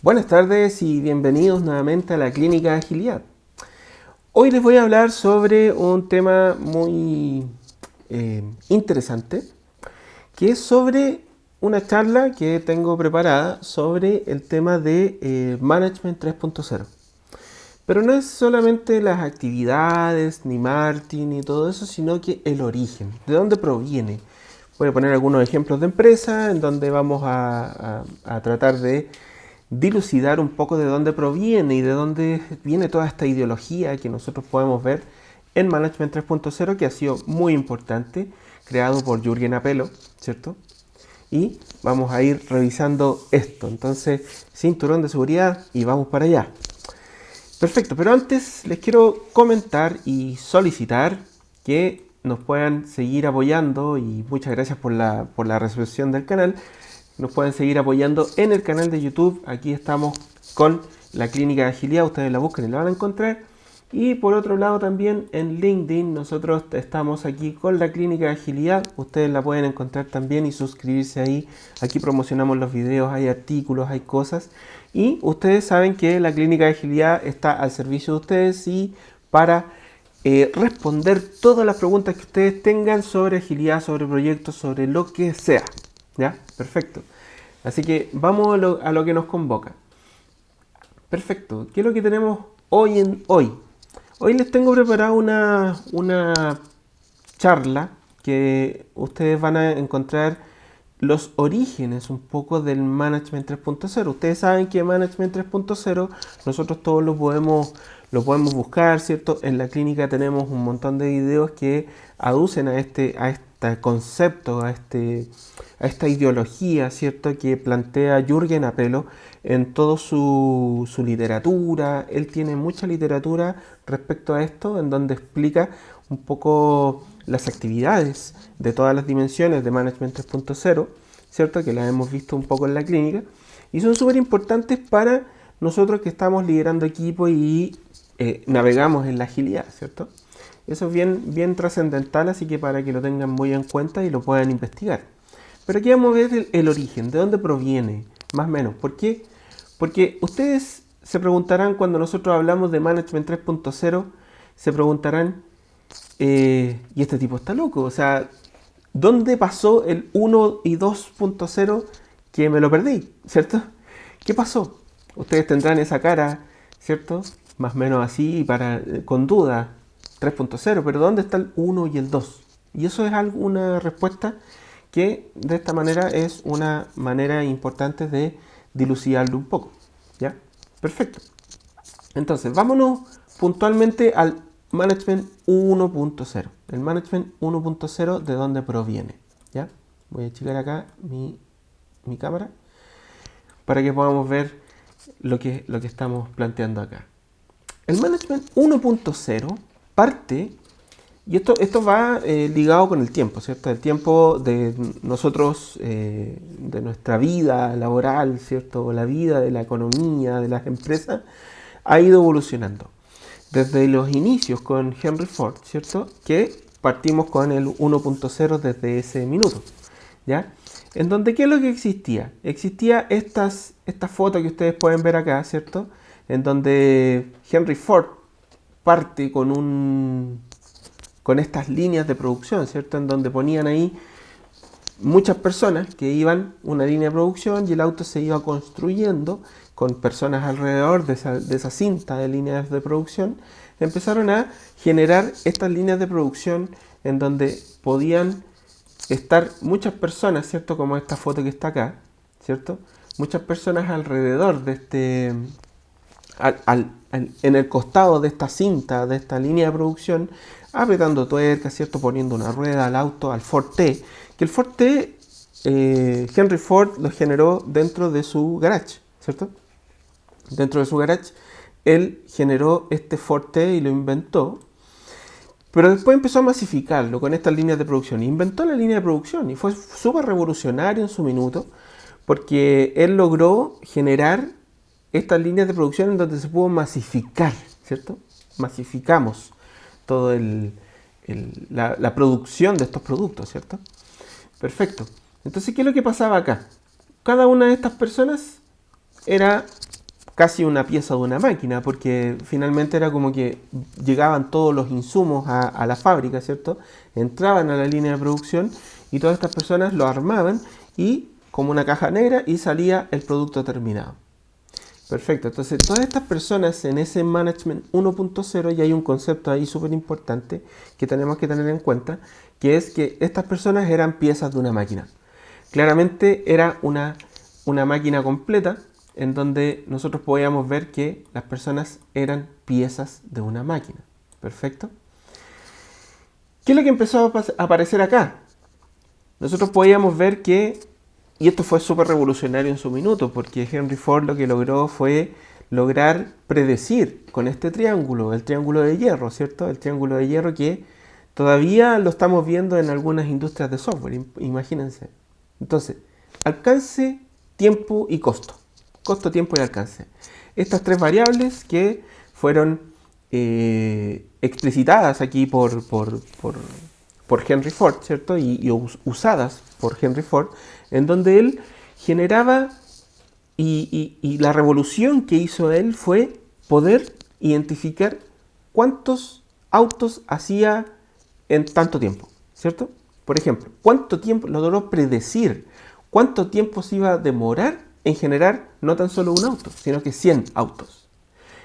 Buenas tardes y bienvenidos nuevamente a la Clínica de Agilidad. Hoy les voy a hablar sobre un tema muy interesante, que es sobre una charla que tengo preparada sobre el tema de Management 3.0. Pero no es solamente las actividades, ni marketing, ni todo eso, sino que el origen, de dónde proviene. Voy a poner algunos ejemplos de empresas en donde vamos a tratar de dilucidar un poco de dónde proviene y de dónde viene toda esta ideología que nosotros podemos ver en Management 3.0, que ha sido muy importante, creado por Jürgen Apelo, ¿cierto? Y vamos a ir revisando esto. Entonces, cinturón de seguridad y vamos para allá. Perfecto, pero antes les quiero comentar y solicitar que nos puedan seguir apoyando, y muchas gracias por la recepción del canal. Nos pueden seguir apoyando en el canal de YouTube. Aquí estamos con la Clínica de Agilidad. Ustedes la buscan y la van a encontrar. Y por otro lado también en LinkedIn nosotros estamos aquí con la Clínica de Agilidad. Ustedes la pueden encontrar también y suscribirse ahí. Aquí promocionamos los videos, hay artículos, hay cosas. Y ustedes saben que la Clínica de Agilidad está al servicio de ustedes y para responder todas las preguntas que ustedes tengan sobre agilidad, sobre proyectos, sobre lo que sea. ¿Ya? Perfecto. Así que vamos a lo que nos convoca. Perfecto. ¿Qué es lo que tenemos hoy? Hoy les tengo preparada una charla que ustedes van a encontrar los orígenes un poco del Management 3.0. Ustedes saben que Management 3.0 nosotros todos lo podemos buscar, ¿cierto? En la clínica tenemos un montón de videos que aducen a este concepto, a esta ideología, ¿cierto? Que plantea Jürgen Apelo en toda su literatura. Él tiene mucha literatura respecto a esto, en donde explica un poco las actividades de todas las dimensiones de Management 3.0, ¿cierto? Que las hemos visto un poco en la clínica y son súper importantes para nosotros que estamos liderando equipos y navegamos en la agilidad, ¿cierto? Eso es bien trascendental, así que para que lo tengan muy en cuenta y lo puedan investigar. Pero aquí vamos a ver el origen, de dónde proviene, más o menos. ¿Por qué? Porque ustedes se preguntarán cuando nosotros hablamos de Management 3.0, se preguntarán, y este tipo está loco, o sea, ¿dónde pasó el 1 y 2.0 que me lo perdí, ¿cierto? ¿Qué pasó? Ustedes tendrán esa cara, ¿cierto? Más o menos así, con duda, 3.0, pero ¿dónde está el 1 y el 2? Y eso es una respuesta que de esta manera es una manera importante de dilucidarlo un poco, ¿ya? Perfecto. Entonces, vámonos puntualmente al Management 1.0. El Management 1.0, ¿de dónde proviene? ¿Ya? Voy a achicar acá mi cámara para que podamos ver lo que estamos planteando acá. El Management 1.0 parte, y esto va ligado con el tiempo, ¿cierto? El tiempo de nosotros, de nuestra vida laboral, ¿cierto? La vida de la economía, de las empresas, ha ido evolucionando. Desde los inicios con Henry Ford, ¿cierto? Que partimos con el 1.0 desde ese minuto, ¿ya? En donde, ¿qué es lo que existía? Existía esta foto que ustedes pueden ver acá, ¿cierto? En donde Henry Ford parte con estas líneas de producción, ¿cierto? En donde ponían ahí muchas personas que iban una línea de producción y el auto se iba construyendo con personas alrededor de esa cinta de líneas de producción. Empezaron a generar estas líneas de producción en donde podían estar muchas personas, ¿cierto? Como esta foto que está acá, ¿cierto? Muchas personas alrededor de en el costado de esta cinta, de esta línea de producción, apretando tuercas, ¿cierto? Poniendo una rueda al auto, al Ford T, que el Ford T, Henry Ford lo generó dentro de su garage, ¿cierto? Dentro de su garage, él generó este Ford T y lo inventó, pero después empezó a masificarlo con estas líneas de producción. Inventó la línea de producción y fue súper revolucionario en su minuto, porque él logró generar estas líneas de producción en donde se pudo masificar, ¿cierto? Masificamos toda la producción de estos productos, ¿cierto? Perfecto. Entonces, ¿qué es lo que pasaba acá? Cada una de estas personas era casi una pieza de una máquina, porque finalmente era como que llegaban todos los insumos a la fábrica, ¿cierto? Entraban a la línea de producción y todas estas personas lo armaban y como una caja negra y salía el producto terminado. Perfecto, entonces todas estas personas en ese Management 1.0 ya hay un concepto ahí súper importante que tenemos que tener en cuenta, que es que estas personas eran piezas de una máquina. Claramente era una máquina completa en donde nosotros podíamos ver que las personas eran piezas de una máquina. Perfecto. ¿Qué es lo que empezó a aparecer acá? Nosotros podíamos ver que, y esto fue súper revolucionario en su minuto, porque Henry Ford lo que logró fue lograr predecir con este triángulo, el triángulo de hierro, ¿cierto? El triángulo de hierro que todavía lo estamos viendo en algunas industrias de software, imagínense. Entonces, alcance, tiempo y costo. Costo, tiempo y alcance. Estas tres variables que fueron explicitadas aquí por Henry Ford, ¿cierto? Y usadas por Henry Ford, en donde él generaba y la revolución que hizo él fue poder identificar cuántos autos hacía en tanto tiempo, ¿cierto? Por ejemplo, cuánto tiempo logró predecir, cuánto tiempo se iba a demorar en generar no tan solo un auto, sino que 100 autos.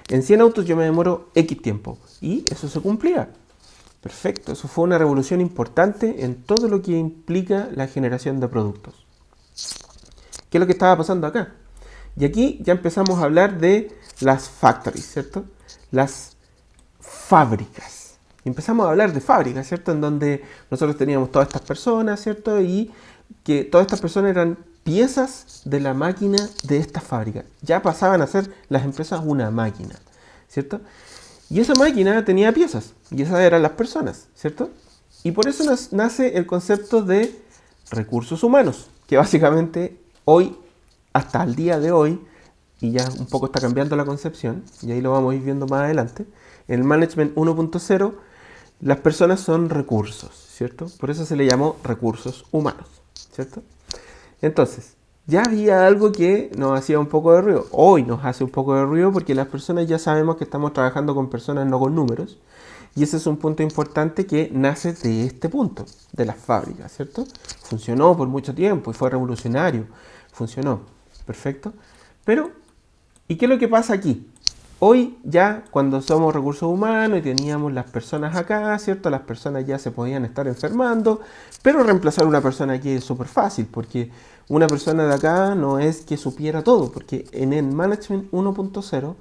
En 100 autos yo me demoro X tiempo y eso se cumplía. Perfecto, eso fue una revolución importante en todo lo que implica la generación de productos. ¿Qué es lo que estaba pasando acá? Y aquí ya empezamos a hablar de las factories, ¿cierto? Las fábricas. Empezamos a hablar de fábricas, ¿cierto? En donde nosotros teníamos todas estas personas, ¿cierto? Y que todas estas personas eran piezas de la máquina de esta fábrica. Ya pasaban a ser las empresas una máquina, ¿cierto? Y esa máquina tenía piezas, y esas eran las personas, ¿cierto? Y por eso nace el concepto de recursos humanos, que básicamente hoy, hasta el día de hoy, y ya un poco está cambiando la concepción, y ahí lo vamos a ir viendo más adelante, en el Management 1.0, las personas son recursos, ¿cierto? Por eso se le llamó recursos humanos, ¿cierto? Entonces, ya había algo que nos hacía un poco de ruido. Hoy nos hace un poco de ruido porque las personas ya sabemos que estamos trabajando con personas, no con números. Y ese es un punto importante que nace de este punto, de las fábricas, ¿cierto? Funcionó por mucho tiempo y fue revolucionario. Funcionó. Perfecto. Pero, ¿y qué es lo que pasa aquí? Hoy ya cuando somos recursos humanos y teníamos las personas acá, ¿cierto? Las personas ya se podían estar enfermando, pero reemplazar una persona aquí es súper fácil porque una persona de acá no es que supiera todo, porque en el Management 1.0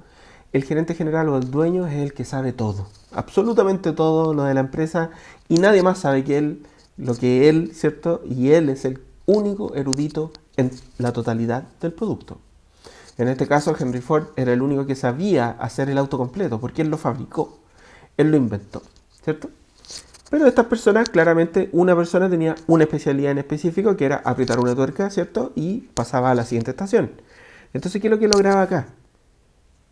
el gerente general o el dueño es el que sabe todo, absolutamente todo lo de la empresa y nadie más sabe que él, lo que él, ¿cierto? Y él es el único erudito en la totalidad del producto. En este caso, Henry Ford era el único que sabía hacer el auto completo, porque él lo fabricó, él lo inventó, ¿cierto? Pero estas personas, claramente, una persona tenía una especialidad en específico, que era apretar una tuerca, ¿cierto? Y pasaba a la siguiente estación. Entonces, ¿qué es lo que lograba acá?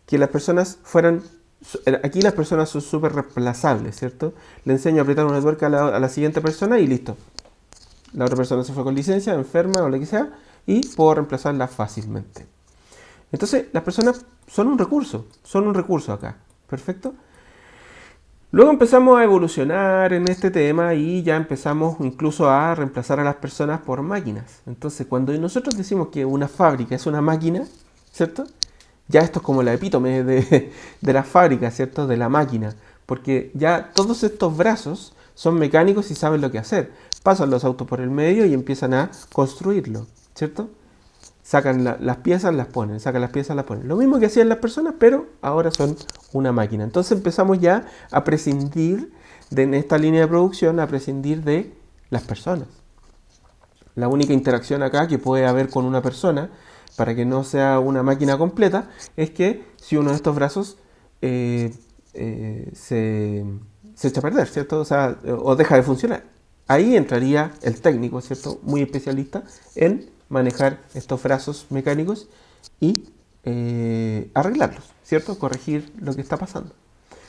Que las personas fueran... Aquí las personas son súper reemplazables, ¿cierto? Le enseño a apretar una tuerca a la siguiente persona y listo. La otra persona se fue con licencia, enferma o lo que sea, y puedo reemplazarla fácilmente. Entonces, las personas son un recurso acá, ¿perfecto? Luego empezamos a evolucionar en este tema y ya empezamos incluso a reemplazar a las personas por máquinas. Entonces, cuando nosotros decimos que una fábrica es una máquina, ¿cierto? Ya esto es como la epítome de la fábrica, ¿cierto? De la máquina, porque ya todos estos brazos son mecánicos y saben lo que hacer. Pasan los autos por el medio y empiezan a construirlo, ¿cierto? Sacan las piezas, las ponen, sacan las piezas, las ponen. Lo mismo que hacían las personas, pero ahora son una máquina. Entonces empezamos ya a prescindir en esta línea de producción, a prescindir de las personas. La única interacción acá que puede haber con una persona, para que no sea una máquina completa, es que si uno de estos brazos se echa a perder, ¿cierto? O sea, o deja de funcionar. Ahí entraría el técnico, ¿cierto? Muy especialista en manejar estos brazos mecánicos y arreglarlos, ¿cierto? Corregir lo que está pasando.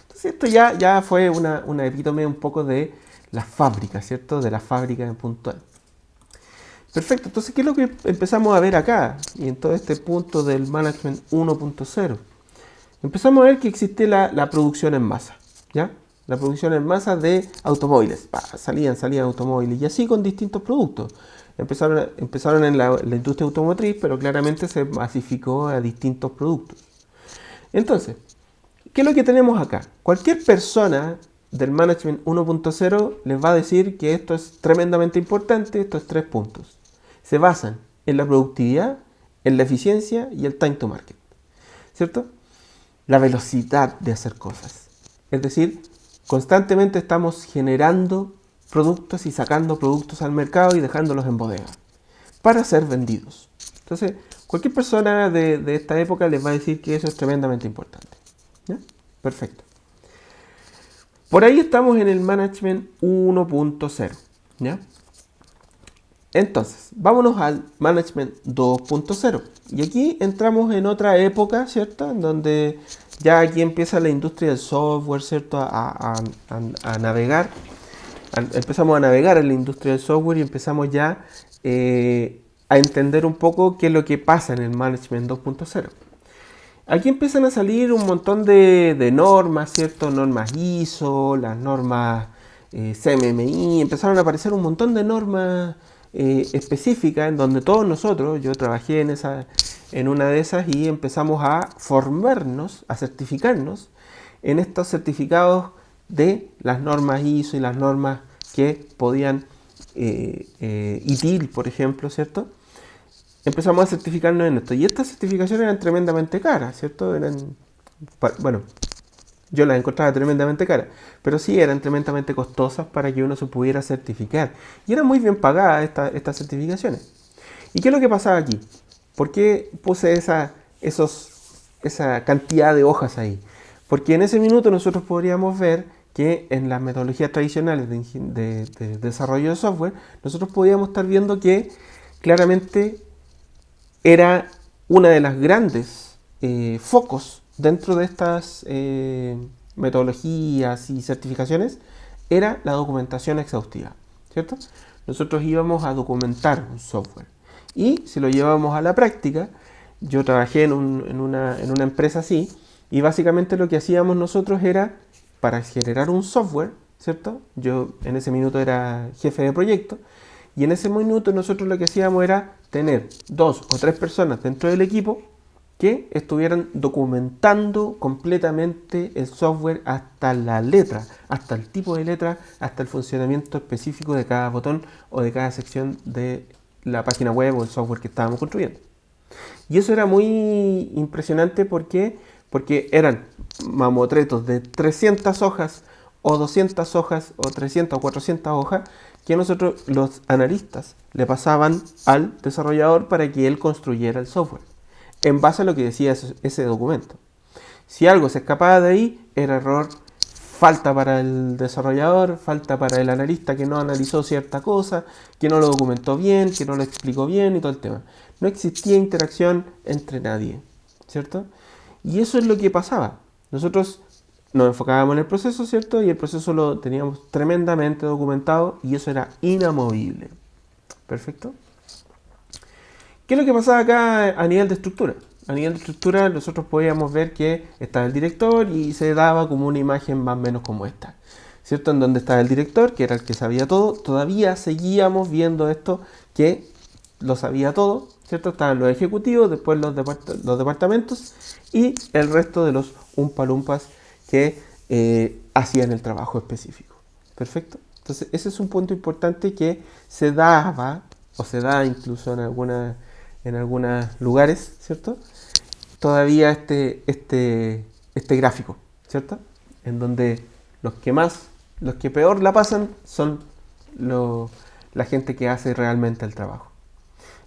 Entonces esto ya fue una epítome un poco de la fábrica, ¿cierto? De la fábrica en puntual. Perfecto, entonces, ¿qué es lo que empezamos a ver acá? Y en todo este punto del Management 1.0. Empezamos a ver que existe la producción en masa, ¿ya? La producción en masa de automóviles. Salían automóviles y así con distintos productos. Empezaron en la industria automotriz, pero claramente se masificó a distintos productos. Entonces, ¿qué es lo que tenemos acá? Cualquier persona del Management 1.0 les va a decir que esto es tremendamente importante, estos 3 puntos. Se basan en la productividad, en la eficiencia y el time to market, ¿cierto? La velocidad de hacer cosas. Es decir, constantemente estamos generando productos y sacando productos al mercado y dejándolos en bodega para ser vendidos. Entonces, cualquier persona de esta época les va a decir que eso es tremendamente importante. ¿Ya? Perfecto. Por ahí estamos en el Management 1.0. ¿Ya? Entonces, vámonos al Management 2.0. Y aquí entramos en otra época, ¿cierto? En donde ya aquí empieza la industria del software, ¿cierto? A navegar. Empezamos a navegar en la industria del software y empezamos ya a entender un poco qué es lo que pasa en el Management 2.0. Aquí empiezan a salir un montón de normas, ¿cierto? Normas ISO, las normas CMMI, empezaron a aparecer un montón de normas específicas en donde todos nosotros, yo trabajé en una de esas y empezamos a formarnos, a certificarnos en estos certificados de las normas ISO y las normas que podían ITIL, por ejemplo, ¿cierto? Empezamos a certificarnos en esto. Y estas certificaciones eran tremendamente caras, ¿cierto? Bueno, yo las encontraba tremendamente caras, pero sí eran tremendamente costosas para que uno se pudiera certificar. Y eran muy bien pagadas estas certificaciones. ¿Y qué es lo que pasaba aquí? ¿Por qué puse esa cantidad de hojas ahí? Porque en ese minuto nosotros podríamos ver que en las metodologías tradicionales de desarrollo de software, nosotros podíamos estar viendo que claramente era una de las grandes focos dentro de estas metodologías y certificaciones, era la documentación exhaustiva, ¿cierto? Nosotros íbamos a documentar un software y si lo llevábamos a la práctica, yo trabajé en una empresa así y básicamente lo que hacíamos nosotros era, para generar un software, ¿cierto? Yo en ese minuto era jefe de proyecto y en ese minuto nosotros lo que hacíamos era tener 2 o 3 personas dentro del equipo que estuvieran documentando completamente el software hasta la letra, hasta el tipo de letra, hasta el funcionamiento específico de cada botón o de cada sección de la página web o el software que estábamos construyendo. Y eso era muy impresionante porque eran mamotretos de 300 hojas o 200 hojas o 300 o 400 hojas que nosotros los analistas le pasaban al desarrollador para que él construyera el software en base a lo que decía ese documento. Si algo se escapaba de ahí, era error, falta para el desarrollador, falta para el analista que no analizó cierta cosa, que no lo documentó bien, que no lo explicó bien y todo el tema. No existía interacción entre nadie, ¿cierto? Y eso es lo que pasaba. Nosotros nos enfocábamos en el proceso, ¿cierto? Y el proceso lo teníamos tremendamente documentado y eso era inamovible. ¿Perfecto? ¿Qué es lo que pasaba acá a nivel de estructura? A nivel de estructura nosotros podíamos ver que estaba el director y se daba como una imagen más o menos como esta, ¿cierto? En donde estaba el director, que era el que sabía todo. Todavía seguíamos viendo esto, que lo sabía todo, ¿cierto? Estaban los ejecutivos, después los departamentos y el resto de los umpalumpas que hacían el trabajo específico. ¿Perfecto? Entonces ese es un punto importante que se daba o se da incluso en algunos lugares, ¿cierto? Todavía este gráfico, ¿cierto? En donde los que peor la pasan son la gente que hace realmente el trabajo.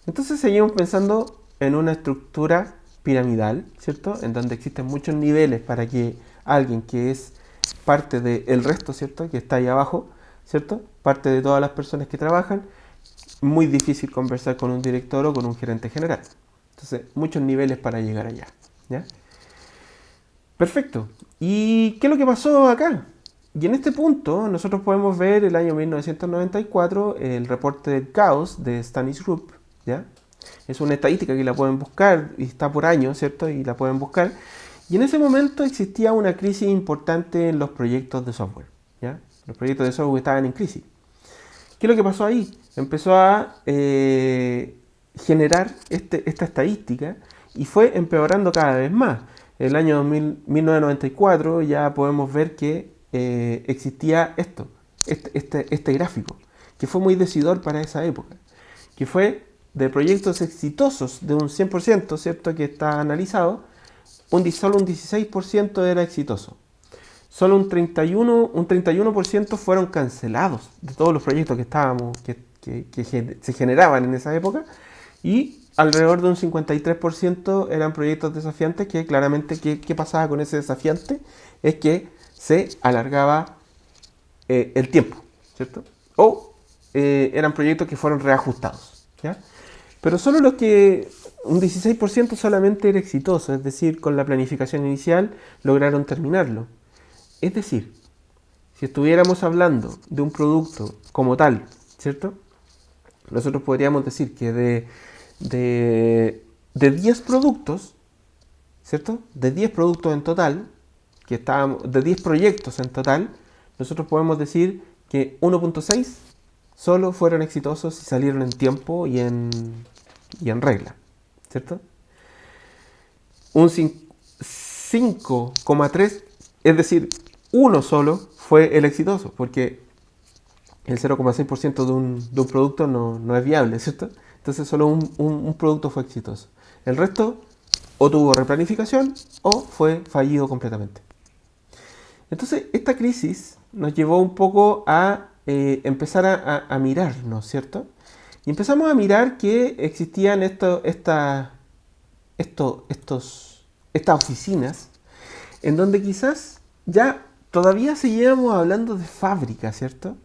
Entonces seguimos pensando en una estructura piramidal, ¿cierto? En donde existen muchos niveles para que alguien que es parte del resto, ¿cierto? Que está ahí abajo, ¿cierto? Parte de todas las personas que trabajan. Muy difícil conversar con un director o con un gerente general. Entonces, muchos niveles para llegar allá, ¿ya? Perfecto. ¿Y qué es lo que pasó acá? Y en este punto nosotros podemos ver el año 1994, el reporte del caos de Stanis Group, ¿ya? Es una estadística que la pueden buscar y está por año, ¿cierto? Y la pueden buscar. Y en ese momento existía una crisis importante en los proyectos de software, ¿ya? Los proyectos de software estaban en crisis. ¿Qué es lo que pasó ahí? Empezó a generar esta estadística y fue empeorando cada vez más. En el año 1994 ya podemos ver que existía este gráfico, que fue muy decidor para esa época, que fue de proyectos exitosos de un 100%, ¿cierto? Que está analizado, solo un 16% era exitoso. Solo un 31% fueron cancelados de todos los proyectos que se generaban en esa época, y alrededor de un 53% eran proyectos desafiantes, que claramente, ¿qué pasaba con ese desafiante? Es que se alargaba el tiempo, ¿cierto? O eran proyectos que fueron reajustados, ¿ya? Pero solo un 16% solamente era exitoso, es decir, con la planificación inicial lograron terminarlo. Es decir, si estuviéramos hablando de un producto como tal, ¿cierto? Nosotros podríamos decir que de 10 productos, ¿cierto? De 10 productos en total, de 10 proyectos en total, nosotros podemos decir que 1.6 solo fueron exitosos y salieron en tiempo y en regla, ¿cierto? Un 5,3, es decir, uno solo fue el exitoso, porque el 0,6% de un producto no es viable, ¿cierto? Entonces solo un producto fue exitoso. El resto o tuvo replanificación o fue fallido completamente. Entonces esta crisis nos llevó un poco a empezar a mirarnos, ¿cierto? Y empezamos a mirar que existían estas oficinas en donde quizás ya todavía seguíamos hablando de fábrica, ¿cierto?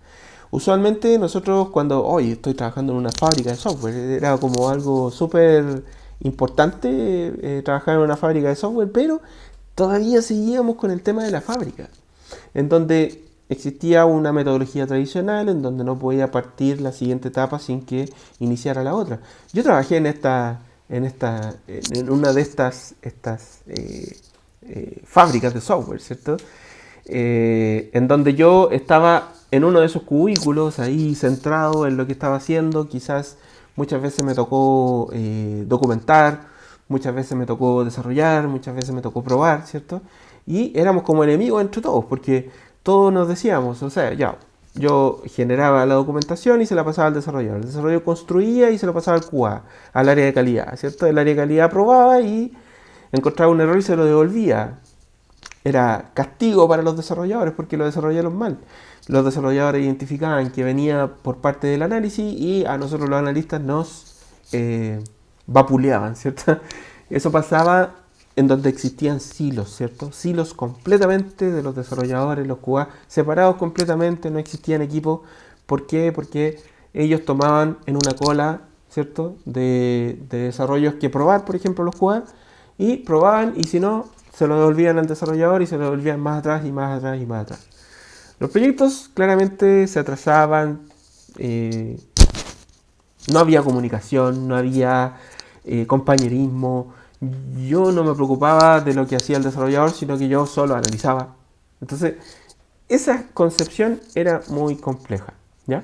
Usualmente nosotros cuando, hoy estoy trabajando en una fábrica de software, era como algo súper importante trabajar en una fábrica de software, pero todavía seguíamos con el tema de la fábrica, en donde existía una metodología tradicional, en donde no podía partir la siguiente etapa sin que iniciara la otra. Yo trabajé en una de estas fábricas de software, ¿cierto? En donde yo estaba en uno de esos cubículos ahí centrado en lo que estaba haciendo. Quizás muchas veces me tocó documentar, muchas veces me tocó desarrollar, muchas veces me tocó probar, ¿cierto? Y éramos como enemigos entre todos, porque todos nos decíamos, o sea, ya, yo generaba la documentación y se la pasaba al desarrollador. El desarrollador construía y se lo pasaba al QA, al área de calidad, ¿cierto? El área de calidad aprobaba y encontraba un error y se lo devolvía. Era castigo para los desarrolladores porque lo desarrollaron mal. Los desarrolladores identificaban que venía por parte del análisis y a nosotros los analistas nos vapuleaban, ¿cierto? Eso pasaba en donde existían silos, ¿cierto? Silos completamente de los desarrolladores, los QA, separados completamente, no existían equipos. ¿Por qué? Porque ellos tomaban en una cola, ¿cierto? De desarrollos que probar, por ejemplo, los QA, y probaban, y si no, se lo devolvían al desarrollador y se lo devolvían más atrás y más atrás y más atrás. Los proyectos claramente se atrasaban, no había comunicación, no había compañerismo. Yo no me preocupaba de lo que hacía el desarrollador, sino que yo solo analizaba. Entonces, esa concepción era muy compleja, ¿ya?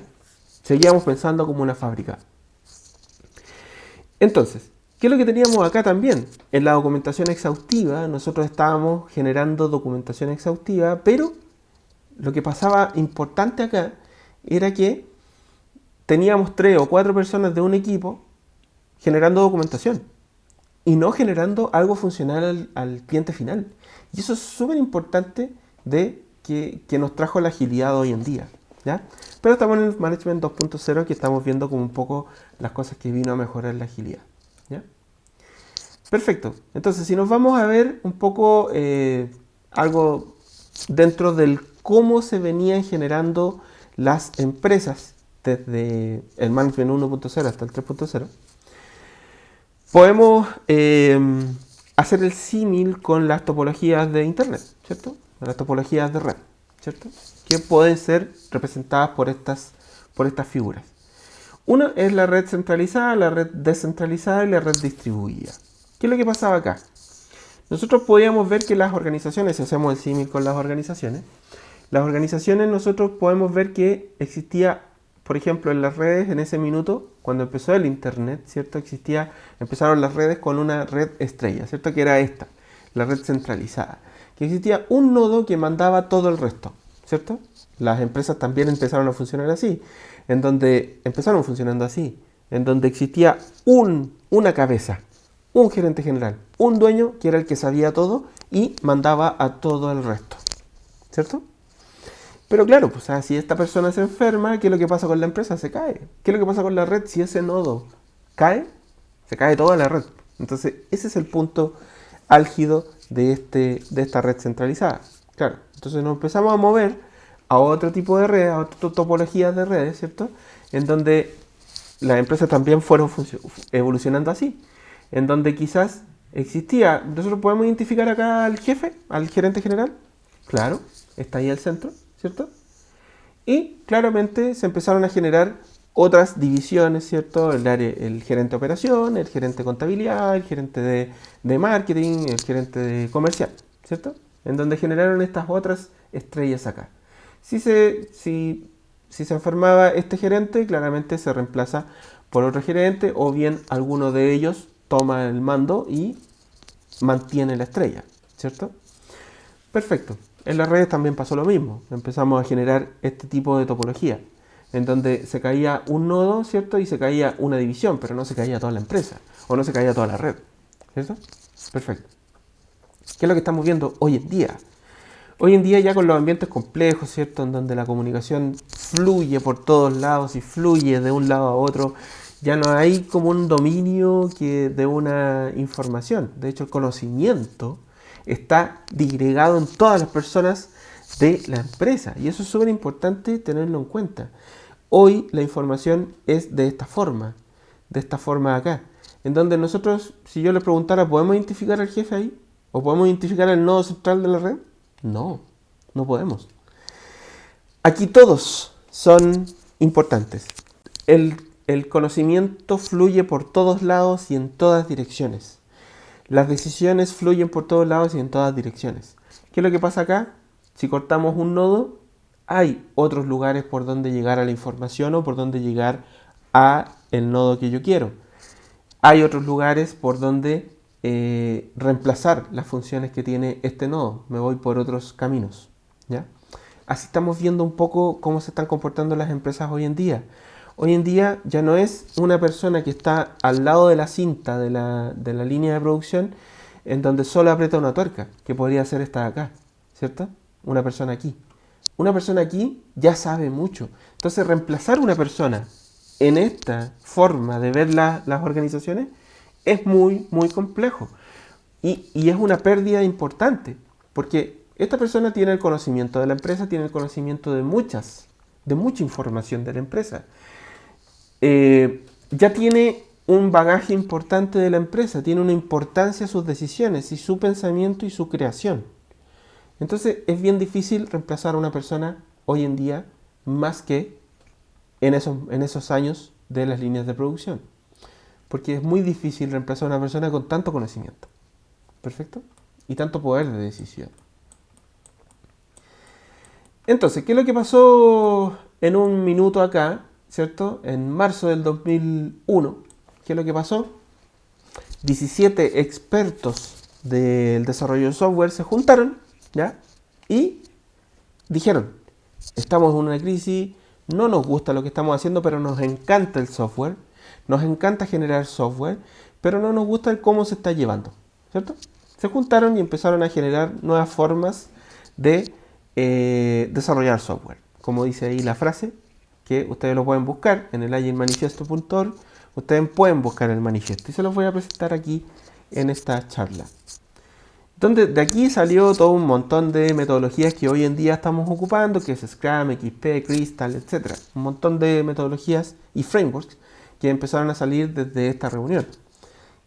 Seguíamos pensando como una fábrica. Entonces, ¿qué es lo que teníamos acá también? En la documentación exhaustiva, nosotros estábamos generando documentación exhaustiva, pero lo que pasaba importante acá era que teníamos 3 o 4 personas de un equipo generando documentación y no generando algo funcional al cliente final. Y eso es súper importante de que nos trajo la agilidad hoy en día, ¿ya? Pero estamos en el Management 2.0, que estamos viendo como un poco las cosas que vino a mejorar la agilidad, ¿ya? Perfecto. Entonces, si nos vamos a ver un poco algo dentro del cómo se venían generando las empresas desde el Management 1.0 hasta el 3.0, podemos hacer el símil con las topologías de Internet, ¿cierto? Las topologías de red, ¿cierto? Que pueden ser representadas por estas figuras. Una es la red centralizada, la red descentralizada y la red distribuida. ¿Qué es lo que pasaba acá? Nosotros podíamos ver que las organizaciones, si hacemos el símil con las organizaciones nosotros podemos ver que existía, por ejemplo, en las redes en ese minuto, cuando empezó el internet, ¿cierto? Empezaron las redes con una red estrella, ¿cierto? Que era esta, la red centralizada. Que existía un nodo que mandaba todo el resto, ¿cierto? Las empresas también empezaron a funcionar así, en donde existía una cabeza, un gerente general, un dueño que era el que sabía todo y mandaba a todo el resto, ¿cierto? Pero claro, pues, si esta persona se enferma, ¿qué es lo que pasa con la empresa? Se cae. ¿Qué es lo que pasa con la red? Si ese nodo cae, se cae toda la red. Entonces, ese es el punto álgido de esta red centralizada. Claro, entonces nos empezamos a mover a otro tipo de redes, a otras topologías de redes, ¿cierto? En donde las empresas también fueron evolucionando así. En donde quizás existía, nosotros podemos identificar acá al jefe, al gerente general. Claro, está ahí al centro, ¿cierto? Y claramente se empezaron a generar otras divisiones, ¿cierto? El gerente de operación, el gerente de contabilidad, el gerente de marketing, el gerente de comercial, ¿cierto? En donde generaron estas otras estrellas acá. Si se enfermaba este gerente, claramente se reemplaza por otro gerente, o bien alguno de ellos toma el mando y mantiene la estrella, ¿cierto? Perfecto. En las redes también pasó lo mismo. Empezamos a generar este tipo de topología, en donde se caía un nodo, ¿cierto? Y se caía una división, pero no se caía toda la empresa, o no se caía toda la red, ¿cierto? Perfecto. ¿Qué es lo que estamos viendo hoy en día? Hoy en día ya con los ambientes complejos, ¿cierto? En donde la comunicación fluye por todos lados y fluye de un lado a otro, ya no hay como un dominio de una información. De hecho, el conocimiento está disgregado en todas las personas de la empresa. Y eso es súper importante tenerlo en cuenta. Hoy la información es de esta forma acá. En donde nosotros, si yo le preguntara, ¿podemos identificar al jefe ahí? ¿O podemos identificar el nodo central de la red? No, no podemos. Aquí todos son importantes. El conocimiento fluye por todos lados y en todas direcciones. Las decisiones fluyen por todos lados y en todas direcciones. ¿Qué es lo que pasa acá? Si cortamos un nodo, hay otros lugares por donde llegar a la información o por donde llegar a el nodo que yo quiero. Hay otros lugares por donde reemplazar las funciones que tiene este nodo. Me voy por otros caminos, ¿ya? Así estamos viendo un poco cómo se están comportando las empresas hoy en día. Hoy en día ya no es una persona que está al lado de la cinta de la línea de producción en donde solo aprieta una tuerca, que podría ser esta de acá, ¿cierto? Una persona aquí. Una persona aquí ya sabe mucho. Entonces reemplazar una persona en esta forma de ver las organizaciones es muy, muy complejo. Y es una pérdida importante, porque esta persona tiene el conocimiento de la empresa, tiene el conocimiento de mucha información de la empresa. Ya tiene un bagaje importante de la empresa, tiene una importancia sus decisiones y su pensamiento y su creación. Entonces es bien difícil reemplazar a una persona hoy en día más que en esos años de las líneas de producción. Porque es muy difícil reemplazar a una persona con tanto conocimiento. ¿Perfecto? Y tanto poder de decisión. Entonces, ¿qué es lo que pasó en un minuto acá? ¿Cierto? En marzo del 2001, ¿qué es lo que pasó? 17 expertos del desarrollo de software se juntaron, ¿ya? Y dijeron, estamos en una crisis, no nos gusta lo que estamos haciendo, pero nos encanta el software, nos encanta generar software, pero no nos gusta el cómo se está llevando, ¿cierto? Se juntaron y empezaron a generar nuevas formas de desarrollar software. Como dice ahí la frase, que ustedes lo pueden buscar en el agilemanifiesto.org, ustedes pueden buscar el manifiesto y se los voy a presentar aquí en esta charla. Donde de aquí salió todo un montón de metodologías que hoy en día estamos ocupando, que es Scrum, XP, Crystal, etc. Un montón de metodologías y frameworks que empezaron a salir desde esta reunión.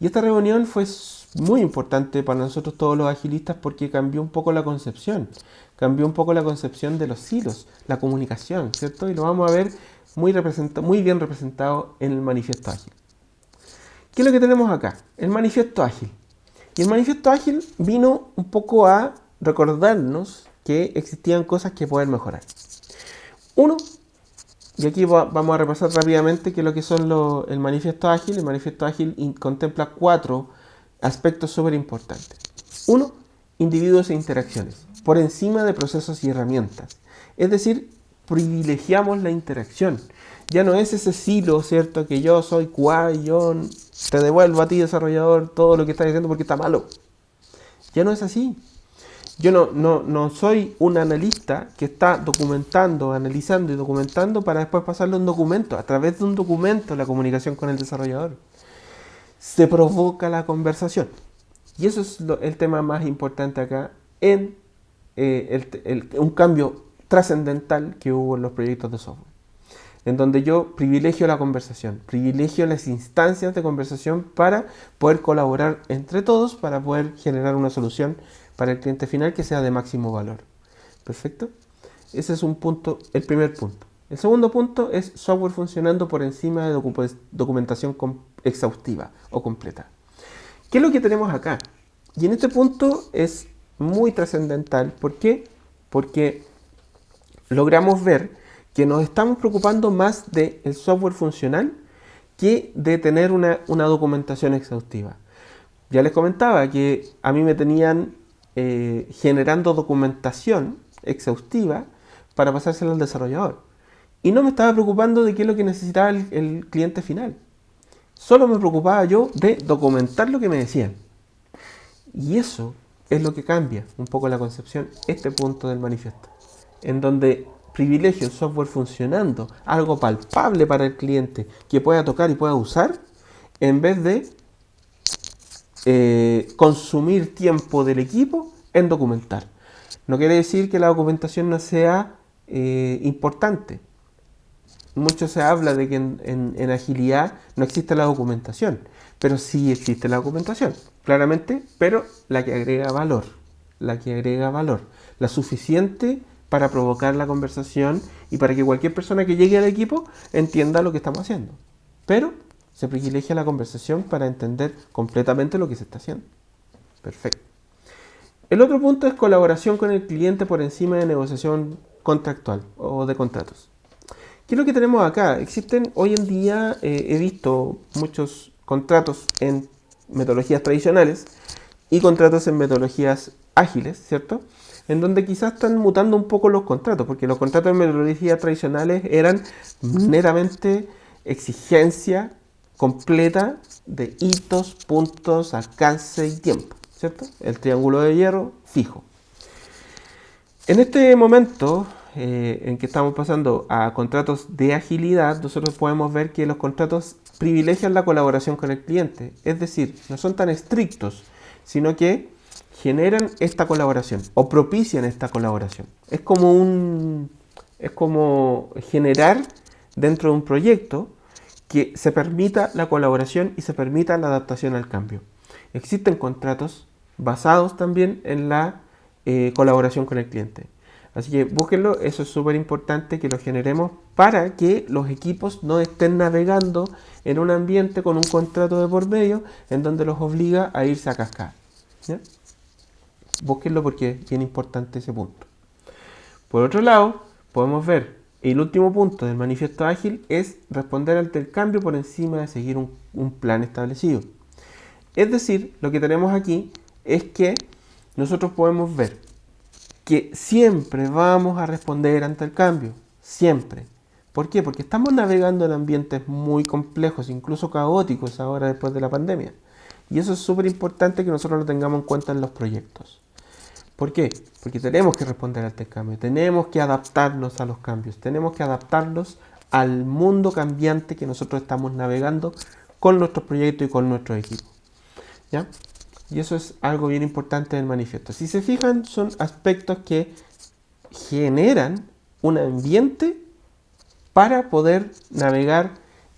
Y esta reunión fue muy importante para nosotros todos los agilistas porque cambió un poco la concepción. Cambió un poco la concepción de los silos, la comunicación, ¿cierto? Y lo vamos a ver muy bien representado en el manifiesto ágil. ¿Qué es lo que tenemos acá? El manifiesto ágil. Y el manifiesto ágil vino un poco a recordarnos que existían cosas que poder mejorar. Uno, y aquí vamos a repasar rápidamente qué es lo que son el manifiesto ágil. El manifiesto ágil contempla 4 aspectos súper importantes. Uno, individuos e interacciones, por encima de procesos y herramientas. Es decir, privilegiamos la interacción. Ya no es ese silo, ¿cierto? Que yo soy QA y yo te devuelvo a ti, desarrollador, todo lo que estás diciendo porque está malo. Ya no es así. Yo no soy un analista que está documentando, analizando y documentando para después pasarle un documento. A través de un documento, la comunicación con el desarrollador. Se provoca la conversación. Y eso es el tema más importante acá en un cambio trascendental que hubo en los proyectos de software. En donde yo privilegio la conversación, privilegio las instancias de conversación para poder colaborar entre todos, para poder generar una solución para el cliente final que sea de máximo valor. ¿Perfecto? Ese es un punto, el primer punto. El segundo punto es software funcionando por encima de documentación exhaustiva o completa. ¿Qué es lo que tenemos acá? Y en este punto es muy trascendental. ¿Por qué? Porque logramos ver que nos estamos preocupando más del software funcional que de tener una documentación exhaustiva. Ya les comentaba que a mí me tenían generando documentación exhaustiva para pasársela al desarrollador. Y no me estaba preocupando de qué es lo que necesitaba el cliente final. Solo me preocupaba yo de documentar lo que me decían. Y eso es lo que cambia un poco la concepción, este punto del manifiesto, en donde privilegio el software funcionando, algo palpable para el cliente que pueda tocar y pueda usar, en vez de consumir tiempo del equipo en documentar. No quiere decir que la documentación no sea importante. Mucho se habla de que en agilidad no existe la documentación, pero sí existe la documentación, claramente, pero la que agrega valor, la suficiente para provocar la conversación y para que cualquier persona que llegue al equipo entienda lo que estamos haciendo. Pero se privilegia la conversación para entender completamente lo que se está haciendo. Perfecto. El otro punto es colaboración con el cliente por encima de negociación contractual o de contratos. ¿Qué es lo que tenemos acá? Existen hoy en día, he visto muchos contratos en metodologías tradicionales y contratos en metodologías ágiles, ¿cierto? En donde quizás están mutando un poco los contratos, porque los contratos en metodologías tradicionales eran netamente exigencia completa de hitos, puntos, alcance y tiempo, ¿cierto? El triángulo de hierro fijo. En este momento en que estamos pasando a contratos de agilidad, nosotros podemos ver que los contratos privilegian la colaboración con el cliente. Es decir, no son tan estrictos, sino que generan esta colaboración o propician esta colaboración. Es como generar dentro de un proyecto que se permita la colaboración y se permita la adaptación al cambio. Existen contratos basados también en la colaboración con el cliente. Así que búsquenlo, eso es súper importante que lo generemos para que los equipos no estén navegando en un ambiente con un contrato de por medio en donde los obliga a irse a cascar. ¿Ya? Búsquenlo porque es bien importante ese punto. Por otro lado, podemos ver el último punto del manifiesto ágil es responder ante el cambio por encima de seguir un plan establecido. Es decir, lo que tenemos aquí es que nosotros podemos ver que siempre vamos a responder ante el cambio, siempre. ¿Por qué? Porque estamos navegando en ambientes muy complejos, incluso caóticos ahora después de la pandemia. Y eso es súper importante que nosotros lo tengamos en cuenta en los proyectos. ¿Por qué? Porque tenemos que responder ante el cambio, tenemos que adaptarnos a los cambios, tenemos que adaptarnos al mundo cambiante que nosotros estamos navegando con nuestros proyectos y con nuestro equipo. ¿Ya? Y eso es algo bien importante del manifiesto. Si se fijan, son aspectos que generan un ambiente para poder navegar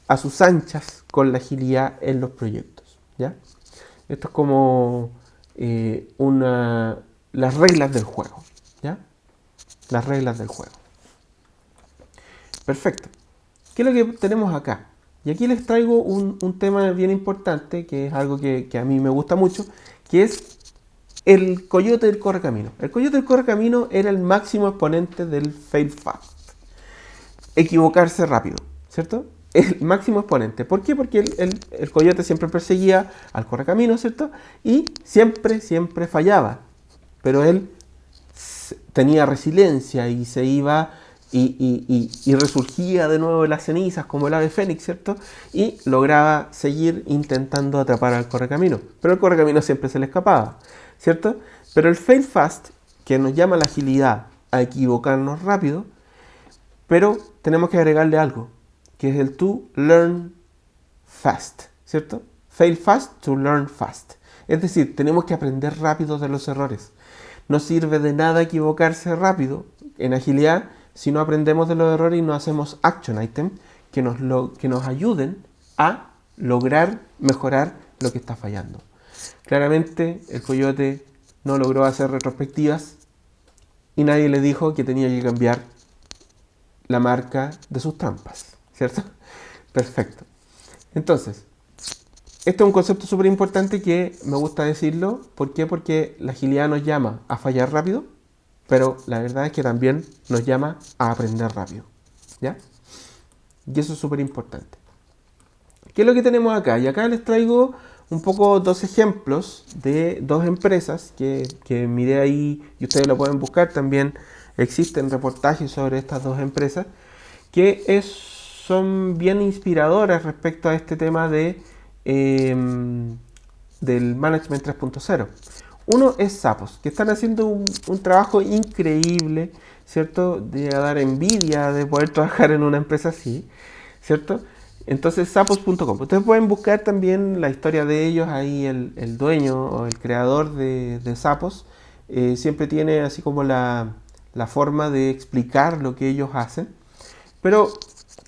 a sus anchas con la agilidad en los proyectos. ¿Ya? Esto es como las reglas del juego, ¿ya? Las reglas del juego. Perfecto. ¿Qué es lo que tenemos acá? Y aquí les traigo un tema bien importante, que es algo que a mí me gusta mucho, que es el coyote del correcamino. El coyote del correcamino era el máximo exponente del fail fast. Equivocarse rápido, ¿cierto? El máximo exponente. ¿Por qué? Porque el coyote siempre perseguía al correcamino, ¿cierto? Y siempre fallaba. Pero él tenía resiliencia y se iba y resurgía de nuevo de las cenizas como el ave fénix, ¿cierto? Y lograba seguir intentando atrapar al correcamino. Pero el correcamino siempre se le escapaba, ¿cierto? Pero el fail fast, que nos llama la agilidad a equivocarnos rápido, pero tenemos que agregarle algo, que es el to learn fast, ¿cierto? Fail fast to learn fast. Es decir, tenemos que aprender rápido de los errores. No sirve de nada equivocarse rápido en agilidad si no aprendemos de los errores y no hacemos action items que nos ayuden a lograr mejorar lo que está fallando. Claramente el coyote no logró hacer retrospectivas y nadie le dijo que tenía que cambiar la marca de sus trampas, ¿cierto? Perfecto. Entonces, esto es un concepto súper importante que me gusta decirlo. ¿Por qué? Porque la agilidad nos llama a fallar rápido, pero la verdad es que también nos llama a aprender rápido, ¿ya? Y eso es súper importante. ¿Qué es lo que tenemos acá? Y acá les traigo un poco dos ejemplos de dos empresas que miré ahí y ustedes lo pueden buscar también. Existen reportajes sobre estas dos empresas que son bien inspiradoras respecto a este tema del Management 3.0. Uno es Zappos, que están haciendo un trabajo increíble, ¿cierto? De dar envidia de poder trabajar en una empresa así, ¿cierto? Entonces, Zappos.com. Ustedes pueden buscar también la historia de ellos. Ahí el dueño o el creador de Zappos siempre tiene así como la forma de explicar lo que ellos hacen. Pero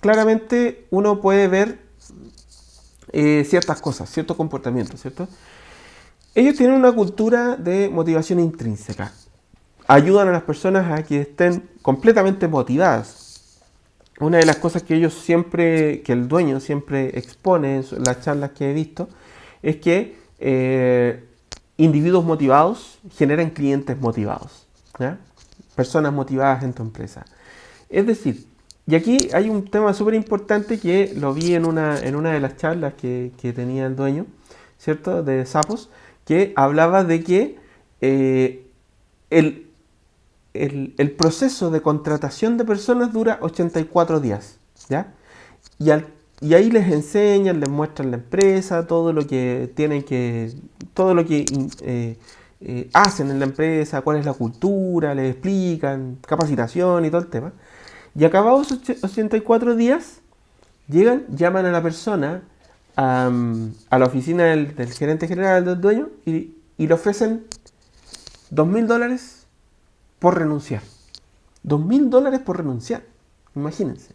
claramente uno puede ver ciertas cosas, ciertos comportamientos, ¿cierto? Ellos tienen una cultura de motivación intrínseca. Ayudan a las personas a que estén completamente motivadas. Una de las cosas que que el dueño siempre expone en las charlas que he visto, es que individuos motivados generan clientes motivados, ¿ya? Personas motivadas en tu empresa. Es decir, y aquí hay un tema súper importante que lo vi en una de las charlas que tenía el dueño, ¿cierto? De Zappos, que hablaba de que el proceso de contratación de personas dura 84 días, ¿ya? Y ahí les enseñan, les muestran la empresa, todo lo que hacen en la empresa, cuál es la cultura, les explican, capacitación y todo el tema. Y acabados 84 días, llaman a la persona a la oficina del gerente general, del dueño, y le ofrecen $2.000 por renunciar. $2.000 por renunciar. Imagínense.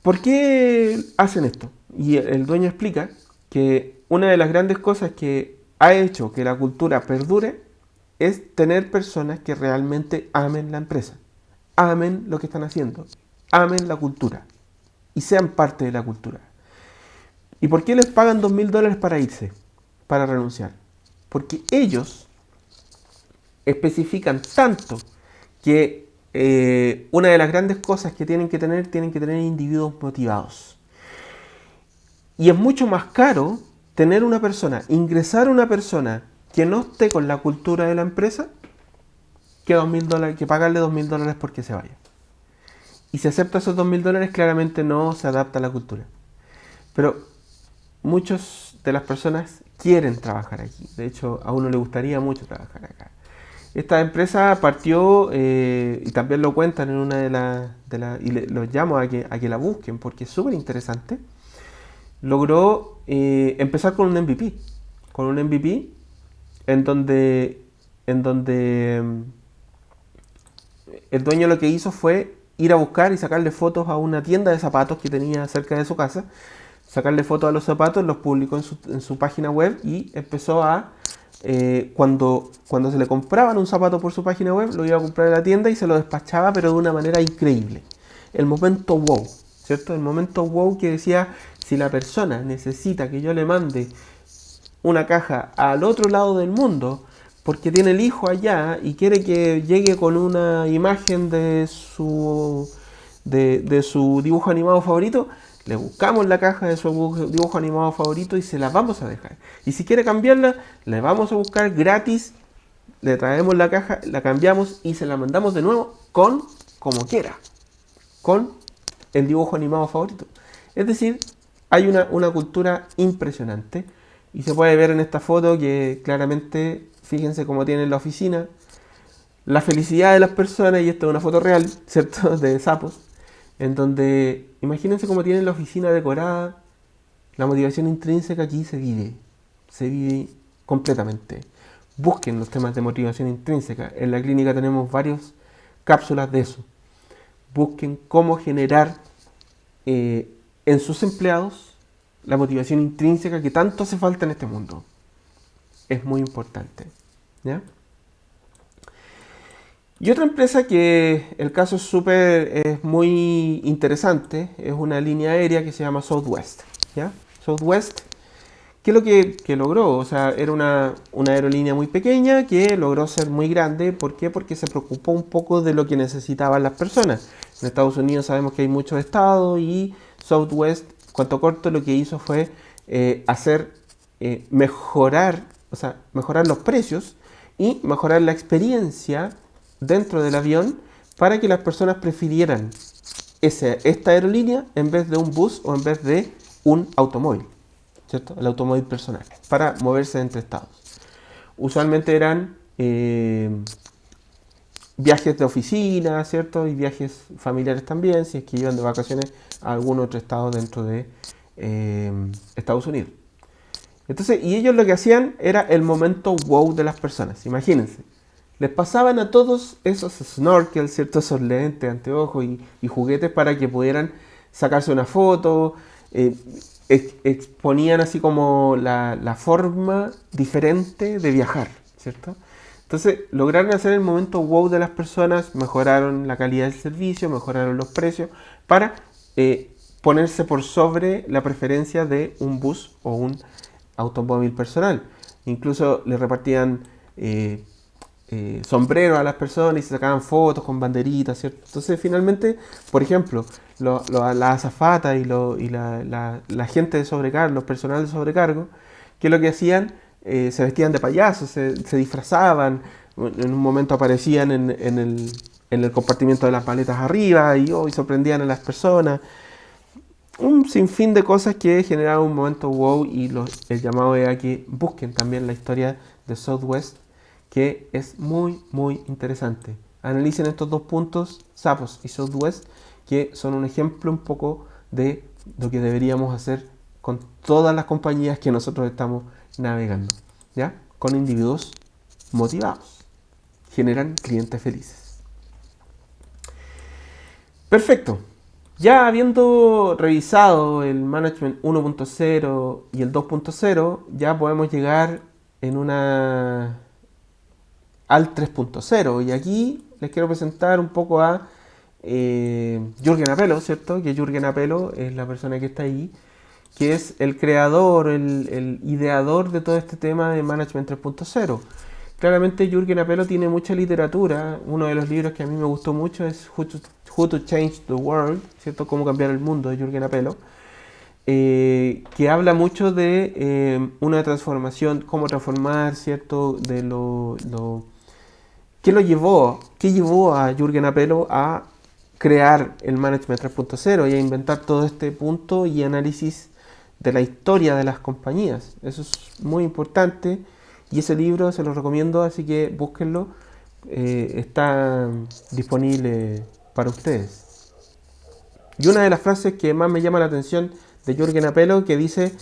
¿Por qué hacen esto? Y el dueño explica que una de las grandes cosas que ha hecho que la cultura perdure es tener personas que realmente amen la empresa, amen lo que están haciendo, amen la cultura y sean parte de la cultura. ¿Y por qué les pagan $2.000 para irse, para renunciar? Porque ellos especifican tanto que una de las grandes cosas que tienen que tener individuos motivados. Y es mucho más caro tener ingresar una persona que no esté con la cultura de la empresa que pagarle $2.000 porque se vaya. Y si acepta esos $2.000, claramente no se adapta a la cultura. Pero muchas de las personas quieren trabajar aquí. De hecho, a uno le gustaría mucho trabajar acá. Esta empresa partió, y también lo cuentan en una y los llamo a que la busquen porque es súper interesante. Logró empezar con un MVP. Con un MVP en donde el dueño lo que hizo fue ir a buscar y sacarle fotos a una tienda de zapatos que tenía cerca de su casa, sacarle fotos a los zapatos, los publicó en su página web y empezó a, cuando se le compraban un zapato por su página web, lo iba a comprar en la tienda y se lo despachaba, pero de una manera increíble. El momento wow, ¿cierto? El momento wow que decía, si la persona necesita que yo le mande una caja al otro lado del mundo, porque tiene el hijo allá y quiere que llegue con una imagen de su dibujo animado favorito, le buscamos la caja de su dibujo animado favorito y se la vamos a dejar. Y si quiere cambiarla, le vamos a buscar gratis, le traemos la caja, la cambiamos y se la mandamos de nuevo con, como quiera, con el dibujo animado favorito. Es decir, hay una cultura impresionante y se puede ver en esta foto que claramente, fíjense cómo tiene la oficina, la felicidad de las personas, y esta es una foto real, ¿cierto? De sapos, en donde, imagínense cómo tienen la oficina decorada, la motivación intrínseca aquí se vive completamente. Busquen los temas de motivación intrínseca, en la clínica tenemos varias cápsulas de eso. Busquen cómo generar en sus empleados la motivación intrínseca que tanto hace falta en este mundo. Es muy importante, ¿ya? Y otra empresa que el caso es muy interesante, es una línea aérea que se llama Southwest, ¿ya? Southwest, ¿qué es lo que logró? O sea, era una aerolínea muy pequeña que logró ser muy grande. ¿Por qué? Porque se preocupó un poco de lo que necesitaban las personas. En Estados Unidos sabemos que hay muchos estados y Southwest, cuanto corto, lo que hizo fue mejorar los precios y mejorar la experiencia dentro del avión para que las personas prefirieran esta aerolínea en vez de un bus o en vez de un automóvil, ¿cierto? El automóvil personal, para moverse entre estados. Usualmente eran viajes de oficina, ¿cierto? Y viajes familiares también, si es que iban de vacaciones a algún otro estado dentro de Estados Unidos. Entonces, y ellos lo que hacían era el momento wow de las personas, imagínense. Les pasaban a todos esos snorkels, ¿cierto? Esos lentes, anteojos y juguetes para que pudieran sacarse una foto. Exponían así como la forma diferente de viajar, ¿cierto? Entonces lograron hacer el momento wow de las personas, mejoraron la calidad del servicio, mejoraron los precios para ponerse por sobre la preferencia de un bus o un automóvil personal. Incluso le repartían sombreros a las personas y se sacaban fotos con banderitas, ¿cierto? Entonces finalmente, por ejemplo, la azafata y la gente de sobrecargo, los personal de sobrecargo, que lo que hacían, se vestían de payasos, se disfrazaban, en un momento aparecían en el compartimiento de las maletas arriba y sorprendían a las personas. Un sinfín de cosas que generaron un momento wow, y el llamado es a que busquen también la historia de Southwest, que es muy muy interesante. Analicen estos dos puntos, Zappos y Southwest, que son un ejemplo un poco de lo que deberíamos hacer con todas las compañías que nosotros estamos navegando, ¿ya? Con individuos motivados, generan clientes felices. Perfecto. Ya habiendo revisado el Management 1.0 y el 2.0, ya podemos llegar al 3.0. Y aquí les quiero presentar un poco a Jürgen Apelo, ¿cierto? Que Jürgen Apelo es la persona que está ahí, que es el creador, el ideador de todo este tema de Management 3.0. Claramente Jürgen Apelo tiene mucha literatura. Uno de los libros que a mí me gustó mucho es Who to Change the World, ¿cierto? Cómo cambiar el mundo, de Jürgen Apelo, que habla mucho de una transformación, cómo transformar, ¿cierto? De ¿qué llevó a Jürgen Apelo a crear el Management 3.0 y a inventar todo este punto y análisis de la historia de las compañías? Eso es muy importante y ese libro se lo recomiendo, así que búsquenlo. Está disponible para ustedes. Y una de las frases que más me llama la atención de Jürgen Apelo, que dice: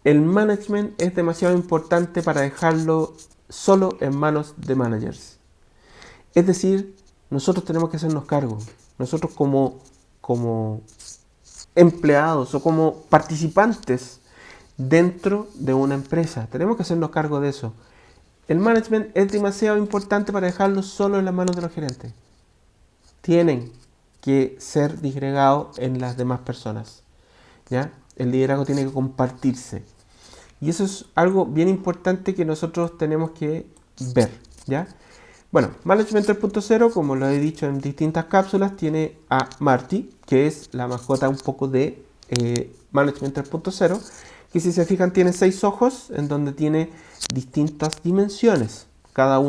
el management es demasiado importante para dejarlo solo en manos de managers. Es decir, nosotros tenemos que hacernos cargo. Nosotros como empleados o como participantes dentro de una empresa. Tenemos que hacernos cargo de eso. El management es demasiado importante para dejarlo solo en las manos de los gerentes. Tienen que ser disgregados en las demás personas, ¿ya? El liderazgo tiene que compartirse. Y eso es algo bien importante que nosotros tenemos que ver, ¿ya? Bueno, Management 3.0, como lo he dicho en distintas cápsulas, tiene a Marty, que es la mascota un poco de Management 3.0, que si se fijan tiene 6 ojos, en donde tiene distintas dimensiones. Cada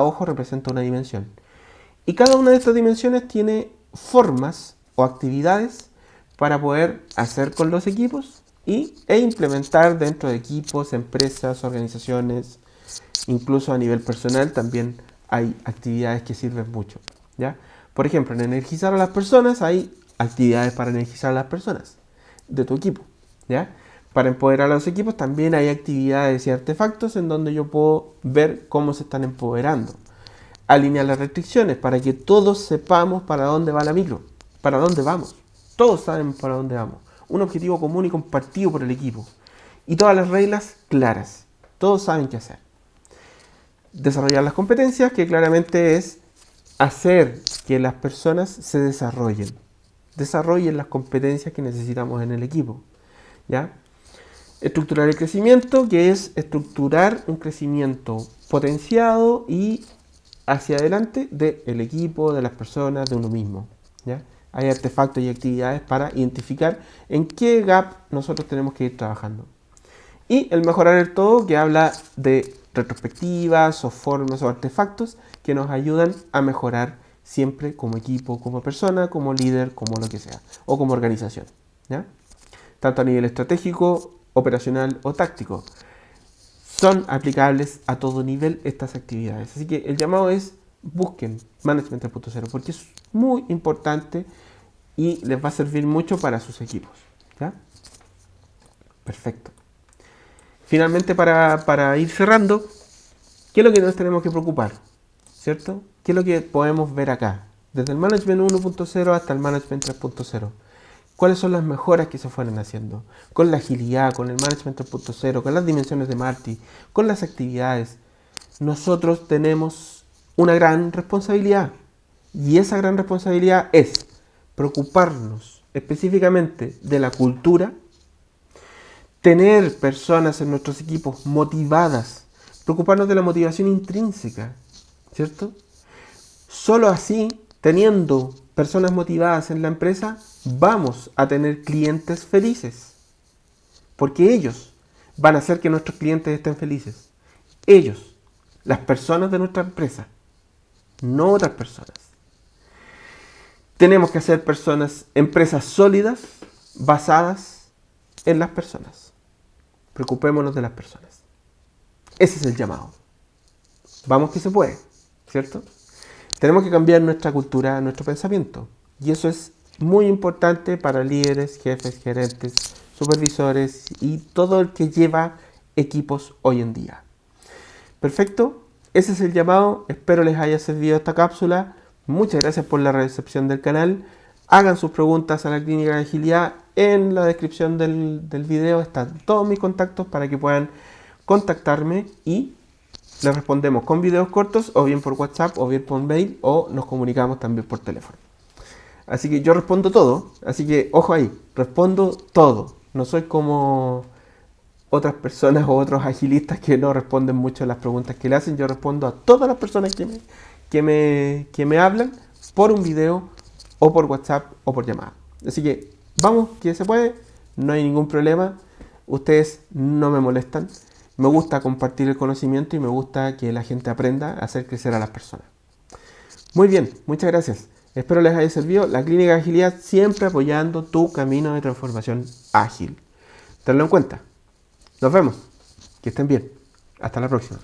ojo representa una dimensión. Y cada una de estas dimensiones tiene formas o actividades para poder hacer con los equipos e implementar dentro de equipos, empresas, organizaciones, incluso a nivel personal también hay actividades que sirven mucho, ¿ya? Por ejemplo, en energizar a las personas hay actividades para energizar a las personas de tu equipo, ¿ya? Para empoderar a los equipos también hay actividades y artefactos en donde yo puedo ver cómo se están empoderando. Alinear las restricciones para que todos sepamos para dónde va la micro, para dónde vamos. Todos saben para dónde vamos. Un objetivo común y compartido por el equipo. Y todas las reglas claras. Todos saben qué hacer. Desarrollar las competencias, que claramente es hacer que las personas se desarrollen. Desarrollen las competencias que necesitamos en el equipo, ¿ya? Estructurar el crecimiento, que es estructurar un crecimiento potenciado y hacia adelante del equipo, de las personas, de uno mismo, ¿ya? Hay artefactos y actividades para identificar en qué gap nosotros tenemos que ir trabajando. Y el mejorar el todo, que habla de retrospectivas o formas o artefactos que nos ayudan a mejorar siempre como equipo, como persona, como líder, como lo que sea, o como organización, ¿ya? Tanto a nivel estratégico, operacional o táctico. Son aplicables a todo nivel estas actividades. Así que el llamado es busquen Management 3.0 porque es muy importante y les va a servir mucho para sus equipos, ¿ya? Perfecto. Finalmente, para ir cerrando, ¿qué es lo que nos tenemos que preocupar? ¿Cierto? ¿Qué es lo que podemos ver acá? Desde el Management 1.0 hasta el Management 3.0. ¿Cuáles son las mejoras que se fueron haciendo? Con la agilidad, con el Management 3.0, con las dimensiones de Marty, con las actividades. Nosotros tenemos una gran responsabilidad. Y esa gran responsabilidad es preocuparnos específicamente de la cultura, tener personas en nuestros equipos motivadas, preocuparnos de la motivación intrínseca, ¿cierto? Solo así, teniendo personas motivadas en la empresa, vamos a tener clientes felices. Porque ellos van a hacer que nuestros clientes estén felices. Ellos, las personas de nuestra empresa, no otras personas. Tenemos que hacer empresas sólidas, basadas en las personas. Preocupémonos de las personas. Ese es el llamado. Vamos que se puede, ¿cierto? Tenemos que cambiar nuestra cultura, nuestro pensamiento. Y eso es muy importante para líderes, jefes, gerentes, supervisores y todo el que lleva equipos hoy en día. Perfecto, ese es el llamado. Espero les haya servido esta cápsula. Muchas gracias por la recepción del canal. Hagan sus preguntas a la Clínica de Agilidad. En la descripción del video están todos mis contactos para que puedan contactarme y les respondemos con videos cortos, o bien por WhatsApp, o bien por mail, o nos comunicamos también por teléfono. Así que yo respondo todo, así que ojo ahí, respondo todo. No soy como otras personas o otros agilistas que no responden mucho a las preguntas que le hacen. Yo respondo a todas las personas que me hablan por un video, o por WhatsApp, o por llamada. Así que vamos, que se puede, no hay ningún problema. Ustedes no me molestan. Me gusta compartir el conocimiento y me gusta que la gente aprenda a hacer crecer a las personas. Muy bien, muchas gracias. Espero les haya servido. La Clínica de Agilidad siempre apoyando tu camino de transformación ágil. Tenlo en cuenta. Nos vemos. Que estén bien. Hasta la próxima.